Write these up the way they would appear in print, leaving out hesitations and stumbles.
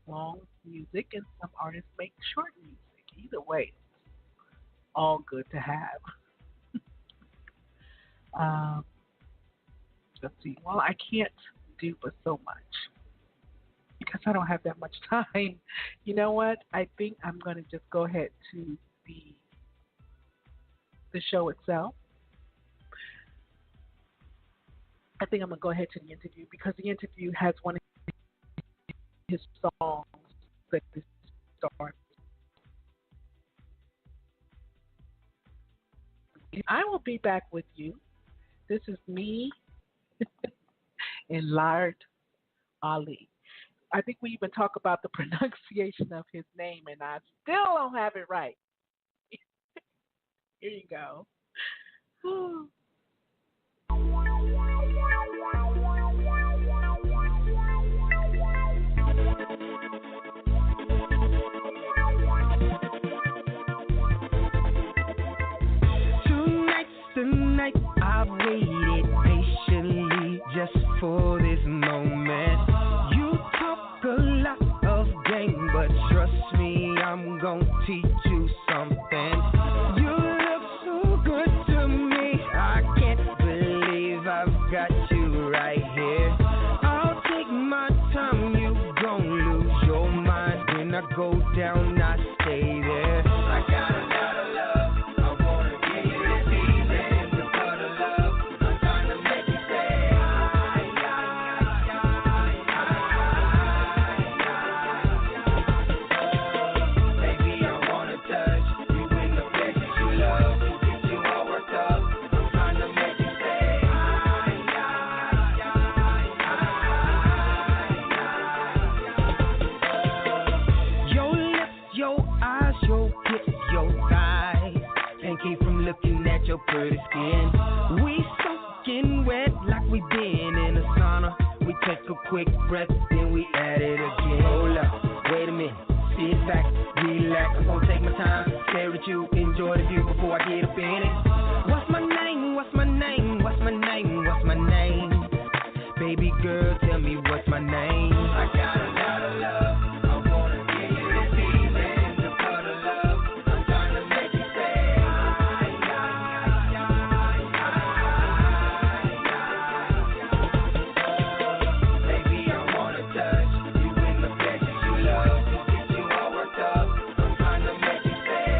long music, and some artists make short music. Either way, all good to have. Um, let's see. Well, I can't do but so much because I don't have that much time. You know what? I think I'm going to just go ahead to the the show itself. I think I'm going to go ahead to the interview because the interview has one of his songs that is started. I will be back with you. This is me and Laird Ali. I think we even talk about the pronunciation of his name, and I still don't have it right. Here you go. Tonight's the night I've waited patiently just for this moment. You talk a lot of game, but trust me, I'm gonna teach you something. You look so good to me, I can't believe I've got you right here. I'll take my time, you gon' lose your mind. When I go down, I stay there. I got a lot of love, I wanna give you this evening. With all the love, I'm trying to make you say, baby, I wanna touch you in the places you love. Get you all worked up, I'm trying to make you say, your lips, your eyes, your hips, your thighs. Can't keep from looking at your pretty skin. We soaking wet like we been in a sauna. We take a quick breath, then we at it again. Hold up, wait a minute, sit back, relax. I'm gonna take my time, stare at you, enjoy the view before I get up in it. What's my name? What's my name? What's my name? What's my name? Baby girl, tell me what's my name. I got a lot of love. I wanna give you this evening. The flood of love. I'm trying to make you say, baby, I wanna touch you in the places you love. Get you all worked up. I'm trying to make you say,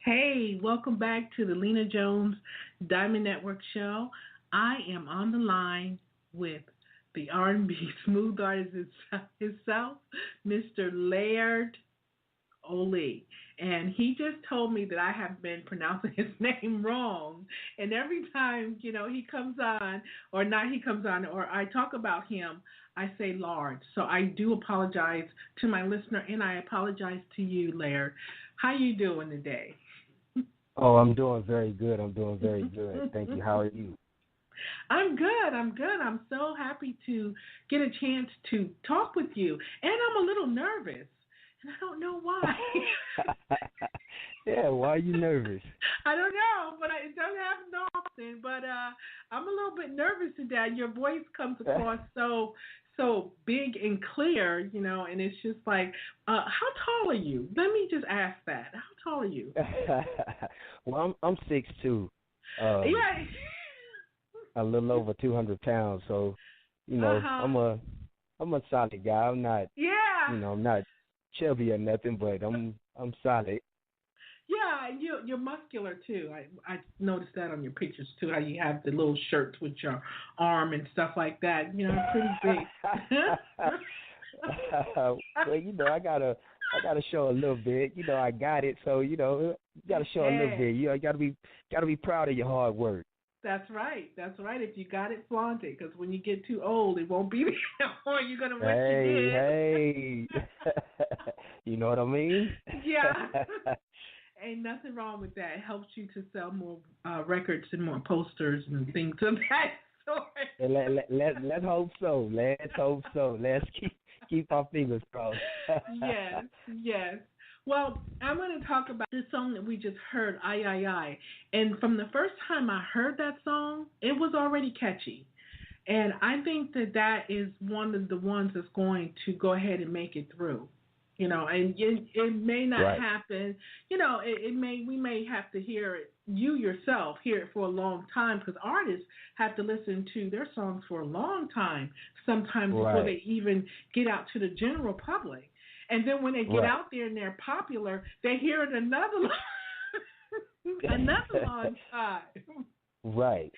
Hey, welcome back to the Lena Jones Diamond Network show. I am on the line with the R&B smooth artist himself, Mr. Laird Oli. And he just told me that I have been pronouncing his name wrong. And every time, he comes on, or not he comes on, or I talk about him, I say Lard. So I do apologize to my listener, and I apologize to you, Laird. How you doing today? Oh, I'm doing very good. I'm doing very good. Thank you. How are you? I'm good. I'm good. I'm so happy to get a chance to talk with you. And I'm a little nervous. And I don't know why. Yeah, why are you nervous? I don't know, but it doesn't happen often. But I'm a little bit nervous today. Your voice comes across so big and clear, and it's just like, how tall are you? Let me just ask that. How tall are you? Well, I'm 6'2", Yeah. a little over 200 pounds. So, I'm a solid guy. I'm not, yeah. I'm not chubby or nothing, but I'm solid. Yeah, you're muscular too. I noticed that on your pictures too. How you have the little shirts with your arm and stuff like that. Pretty big. Well, I gotta show a little bit. I got it, so you gotta show a little bit. You gotta be proud of your hard work. That's right. That's right. If you got it, flaunt it. Because when you get too old, it won't be there. Or you're gonna wish you did. Hey. You know what I mean? Yeah. Ain't nothing wrong with that. It helps you to sell more records and more posters and things of that sort. Let's hope so. Let's hope so. Let's keep our fingers crossed. Yes. Well, I'm going to talk about this song that we just heard, "Ay Ay Ay." And from the first time I heard that song, it was already catchy. And I think that is one of the ones that's going to go ahead and make it through. And it may not happen. We may have to hear it, you yourself hear it for a long time, because artists have to listen to their songs for a long time, sometimes before they even get out to the general public. And then when they get out there and they're popular, they hear it another long time. Right.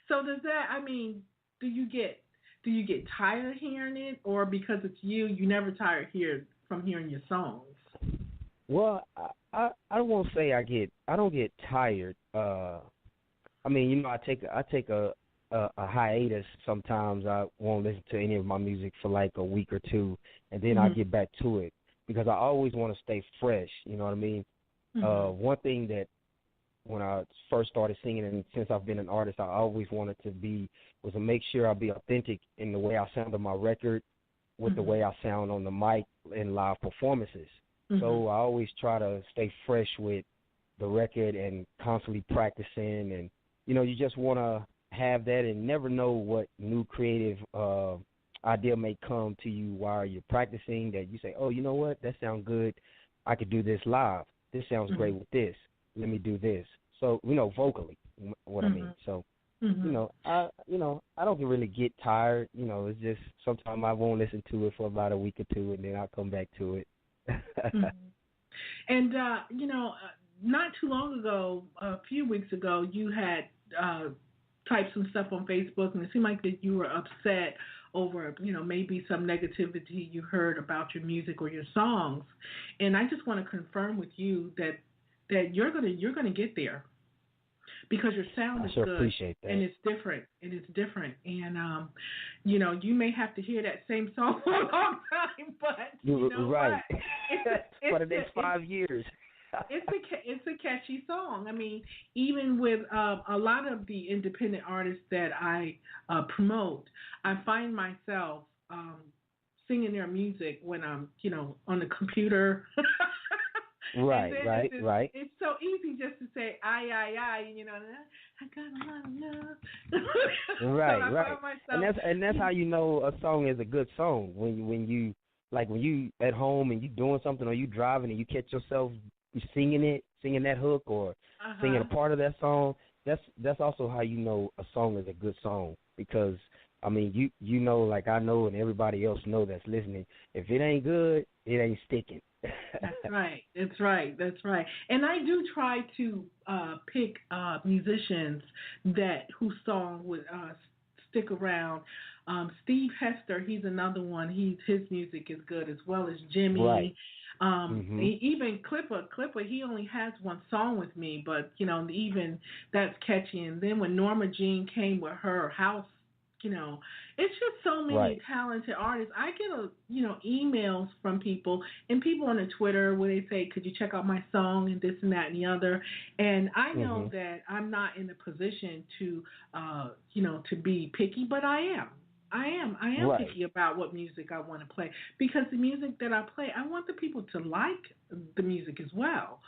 So do you get tired of hearing it, or because it's you never tired from hearing your songs? Well, I won't say I don't get tired. I take a hiatus sometimes. I won't listen to any of my music for like a week or two, and then I get back to it, because I always want to stay fresh. You know what I mean? One thing that when I first started singing, and since I've been an artist, I always wanted to make sure I be authentic in the way I sound on my record, with the way I sound on the mic in live performances. So I always try to stay fresh with the record and constantly practicing, and you just want to have that and never know what new creative idea may come to you while you're practicing, that you say, oh, you know what, that sounds good, I could do this live, this sounds great with this, let me do this. So, vocally, what I mean. So, I don't really get tired. It's just sometimes I won't listen to it for about a week or two, and then I'll come back to it. And, not too long ago, a few weeks ago, you had typed some stuff on Facebook, and it seemed like that you were upset over, maybe some negativity you heard about your music or your songs. And I just want to confirm with you that you're gonna get there, because your sound is good, appreciate that. And it's different. And you may have to hear that same song for a long time, but right. It's for the next 5 years. It's a catchy song. I mean, even with a lot of the independent artists that I promote, I find myself singing their music when I'm, on the computer. Right. It's so easy just to say "ay ay ay," I got a lot of love. Right. And that's how you know a song is a good song, when you at home and you doing something, or you driving and you catch yourself singing that hook, or singing a part of that song. That's also how you know a song is a good song, because I know, like I know, and everybody else know that's listening, if it ain't good, it ain't sticking. That's right. That's right. That's right. And I do try to pick musicians that whose song would stick around. Steve Hester, he's another one. His music is good as well as Right. Jimmy. Mhm. Even Clipper, he only has one song with me, but even that's catchy. And then when Norma Jean came with her house, you know, it's just so many Right. talented artists. I get emails from people and people on the Twitter where they say, "Could you check out my song and this and that and the other?" And I know Mhm. that I'm not in a position to to be picky, but I am. I am Right. picky about what music I want to play because the music that I play, I want the people to like the music as well.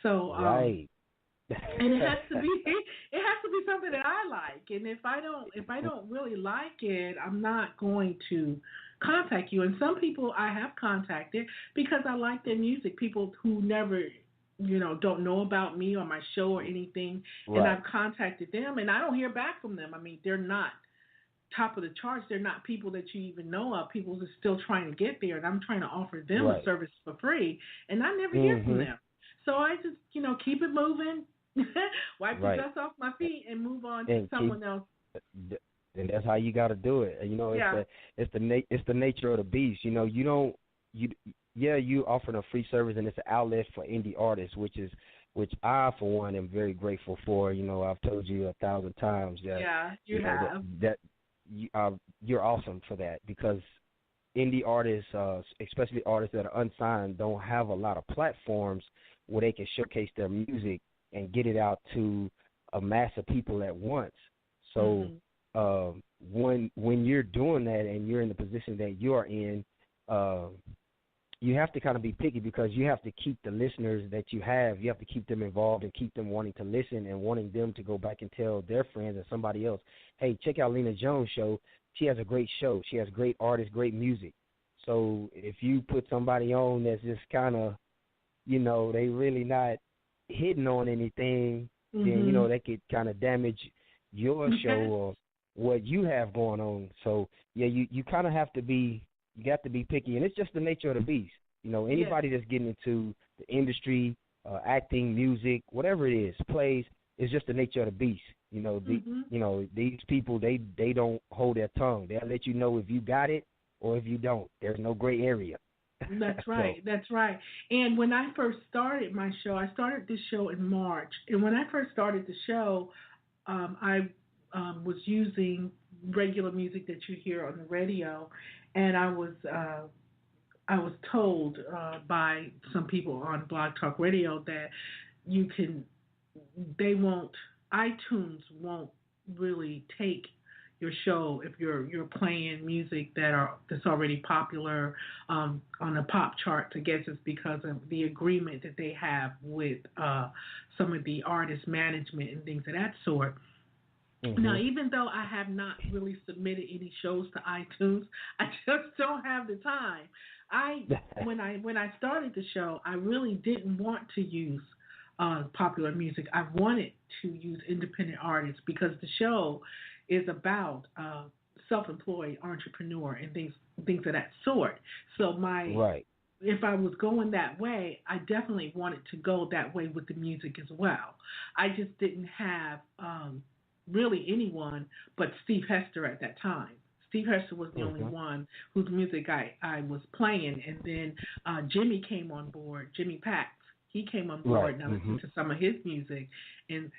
So, Right. and it has to be it has to be something that I like. And if I don't really like it, I'm not going to contact you. And some people I have contacted because I like their music. People who never don't know about me or my show or anything, and Right. I've contacted them and I don't hear back from them. I mean, they're not top of the charts. They're not people that you even know of. People who are still trying to get there, and I'm trying to offer them a Right. service for free, and I never hear from Mhm. them. So I just, keep it moving, wipe the Right. dust off my feet, and move on to And keep someone else. and that's how you got to do it. You know, Yeah. it's the nature of the beast. You know, you don't you yeah, you offering a free service and it's an outlet for indie artists, which I for one am very grateful for. You know, I've told you 1,000 times that Yeah, you you know have. that you're awesome for that because indie artists, especially artists that are unsigned, don't have a lot of platforms where they can showcase their music and get it out to a mass of people at once. So Mhm. when you're doing that and you're in the position that you are in, uh, you have to kind of be picky because you have to keep the listeners that you have. You have to keep them involved and keep them wanting to listen and wanting them to go back and tell their friends and somebody else, hey, check out Lena Jones' show. She has a great show. She has great artists, great music. So if you put somebody on that's just kind of, they really not hitting on anything, then, Mhm. that could kind of damage your show or what you have going on. So, yeah, you kind of have to be, you got to be picky. And it's just the nature of the beast. Yes. Anybody that's getting into the industry, acting, music, whatever it is, plays, it's just the nature of the beast. Mhm. These people, they don't hold their tongue. They'll let you know if you got it or if you don't. There's no gray area. That's So, right. That's right. And when I first started my show, I started this show in March. And when I first started the show, I was using regular music that you hear on the radio, and I was told by some people on Blog Talk Radio that you can they won't iTunes won't really take your show if you're playing music that's already popular on the pop charts. I guess it's because of the agreement that they have with some of the artist management and things of that sort. Now, hmm even though I have not really submitted any shows to iTunes, I just don't have the time. I when I started the show, I really didn't want to use popular music. I wanted to use independent artists because the show is about self-employed entrepreneur and things of that sort. So my right. if I was going that way, I definitely wanted to go that way with the music as well. I just didn't have really anyone but Steve Hester at that time. Steve Hester was the only hmm one whose music I was playing, and then Jimmy came on board. Jimmy Pax, he came on board, Right. and I hmm listened to some of his music and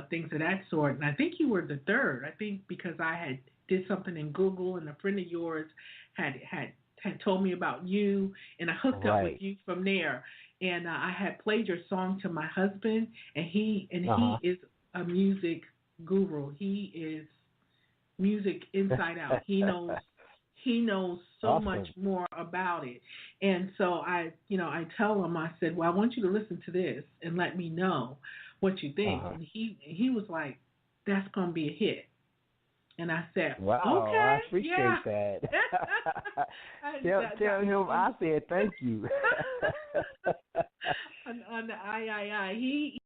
things of that sort. And I think you were the third. I think because I had did something in Google, and a friend of yours had told me about you, and I hooked up with Right. you from there. And I had played your song to my husband, and he Uh-huh. is a music guru. He is music inside out. He knows so much Awesome. more about it. And so I tell him, I said, well, I want you to listen to this and let me know what you think. Uh-huh. And he was like, that's gonna be a hit. And I said, Wow, I okay, yeah. appreciate that. I, tell that was him I wonderful. said thank you. on the I. He